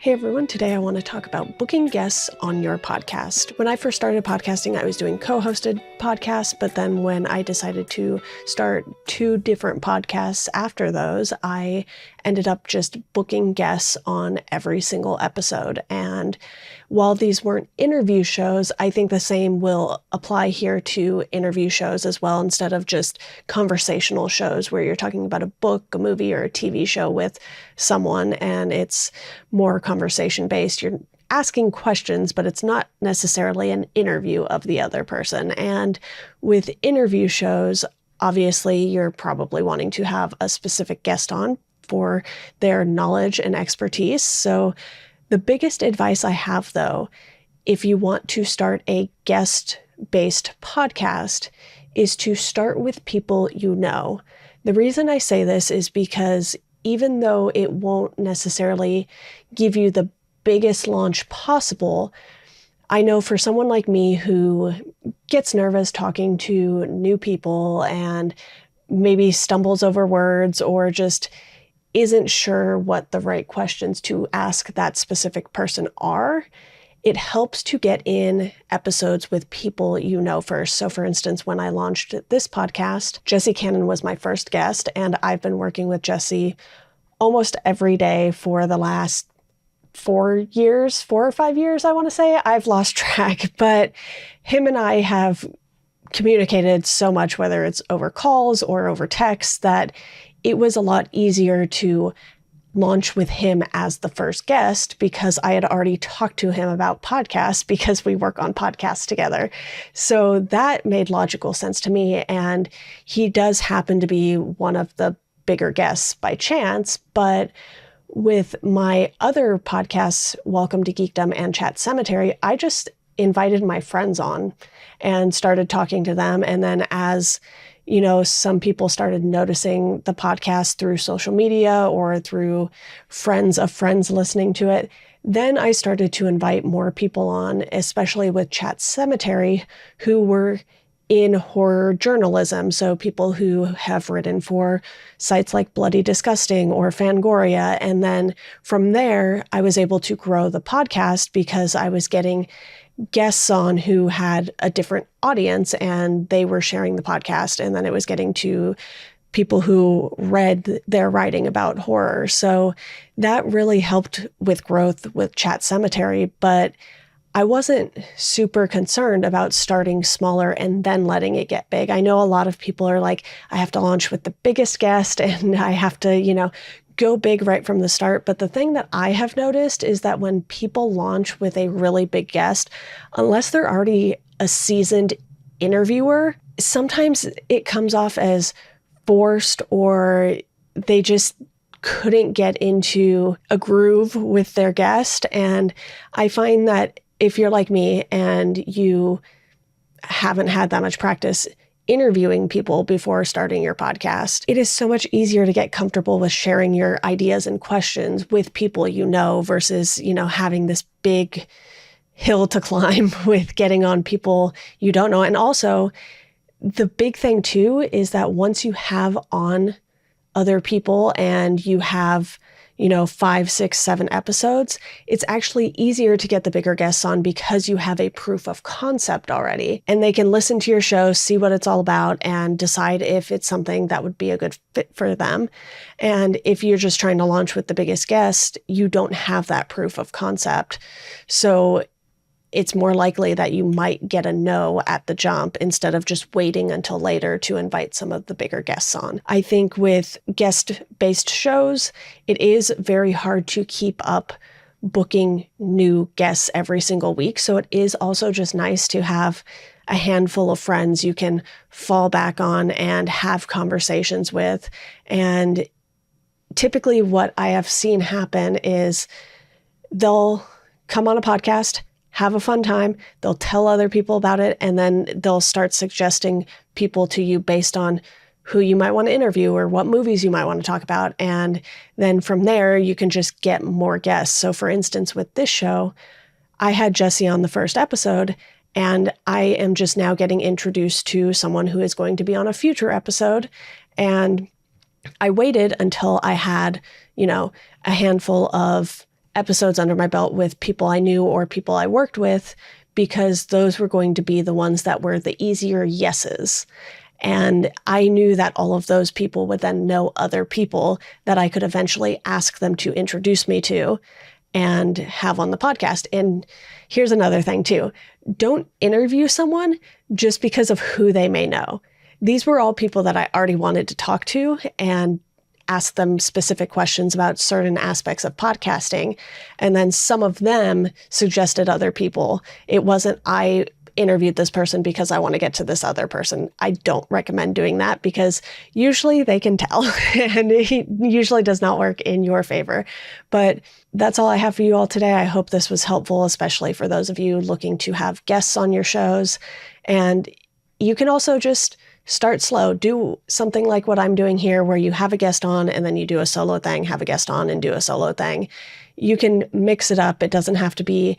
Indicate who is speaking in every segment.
Speaker 1: Hey everyone, today I want to talk about booking guests on your podcast. When I first started podcasting, I was doing co-hosted podcasts, but then when I decided to start 2 different podcasts after those, I ended up just booking guests on every single episode. And while these weren't interview shows, I think the same will apply here to interview shows as well, instead of just conversational shows where you're talking about a book, a movie, or a TV show with someone and it's more conversation based. You're asking questions, but it's not necessarily an interview of the other person. And with interview shows, obviously you're probably wanting to have a specific guest on for their knowledge and expertise. So the biggest advice I have, though, if you want to start a guest-based podcast, is to start with people you know. The reason I say this is because even though it won't necessarily give you the biggest launch possible, I know for someone like me who gets nervous talking to new people and maybe stumbles over words or just isn't sure what the right questions to ask that specific person are, it helps to get in episodes with people you know first. So for instance, when I launched this podcast, Jessie Cannon was my first guest, and I've been working with Jessie almost every day for the last 4 or 5 years, I want to say. I've lost track, but him and I have communicated so much, whether it's over calls or over text, that it was a lot easier to launch with him as the first guest because I had already talked to him about podcasts because we work on podcasts together. So that made logical sense to me. And he does happen to be one of the bigger guests by chance. But with my other podcasts, Welcome to Geekdom and Chat Cemetery, I just invited my friends on and started talking to them. And then as you know, some people started noticing the podcast through social media or through friends of friends listening to it. Then I started to invite more people on, especially with Chat Cemetery, who were in horror journalism. So people who have written for sites like Bloody Disgusting or Fangoria. And then from there, I was able to grow the podcast because I was getting guests on who had a different audience and they were sharing the podcast, and then it was getting to people who read their writing about horror. So that really helped with growth with Chat Cemetery, but I wasn't super concerned about starting smaller and then letting it get big. I know a lot of people are like, I have to launch with the biggest guest and I have to, go big right from the start. But the thing that I have noticed is that when people launch with a really big guest, unless they're already a seasoned interviewer, sometimes it comes off as forced or they just couldn't get into a groove with their guest. And I find that if you're like me and you haven't had that much practice interviewing people before starting your podcast, it is so much easier to get comfortable with sharing your ideas and questions with people you know versus, having this big hill to climb with getting on people you don't know. And also, the big thing too is that once you have on other people and you have 5, 6, 7 episodes, it's actually easier to get the bigger guests on because you have a proof of concept already. And they can listen to your show, see what it's all about, and decide if it's something that would be a good fit for them. And if you're just trying to launch with the biggest guest, you don't have that proof of concept. So it's more likely that you might get a no at the jump instead of just waiting until later to invite some of the bigger guests on. I think with guest-based shows, it is very hard to keep up booking new guests every single week. So it is also just nice to have a handful of friends you can fall back on and have conversations with. And typically what I have seen happen is they'll come on a podcast, have a fun time, they'll tell other people about it, and then they'll start suggesting people to you based on who you might want to interview or what movies you might want to talk about. And then from there, you can just get more guests. So for instance, with this show, I had Jessie on the first episode, and I am just now getting introduced to someone who is going to be on a future episode. And I waited until I had, a handful of episodes under my belt with people I knew or people I worked with, because those were going to be the ones that were the easier yeses. And I knew that all of those people would then know other people that I could eventually ask them to introduce me to and have on the podcast. And here's another thing too. Don't interview someone just because of who they may know. These were all people that I already wanted to talk to and ask them specific questions about certain aspects of podcasting. And then some of them suggested other people. It wasn't, I interviewed this person because I want to get to this other person. I don't recommend doing that because usually they can tell and it usually does not work in your favor. But that's all I have for you all today. I hope this was helpful, especially for those of you looking to have guests on your shows. And you can also just start slow. Do something like what I'm doing here, where you have a guest on and then you do a solo thing, have a guest on and do a solo thing. You can mix it up. It doesn't have to be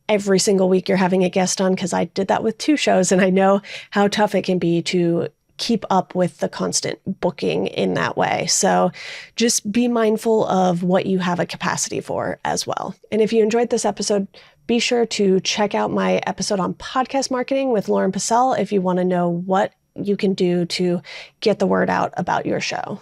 Speaker 1: every single week you're having a guest on, because I did that with 2 shows and I know how tough it can be to keep up with the constant booking in that way. So just be mindful of what you have a capacity for as well. And if you enjoyed this episode, be sure to check out my episode on podcast marketing with Lauren Passell if you want to know what you can do to get the word out about your show.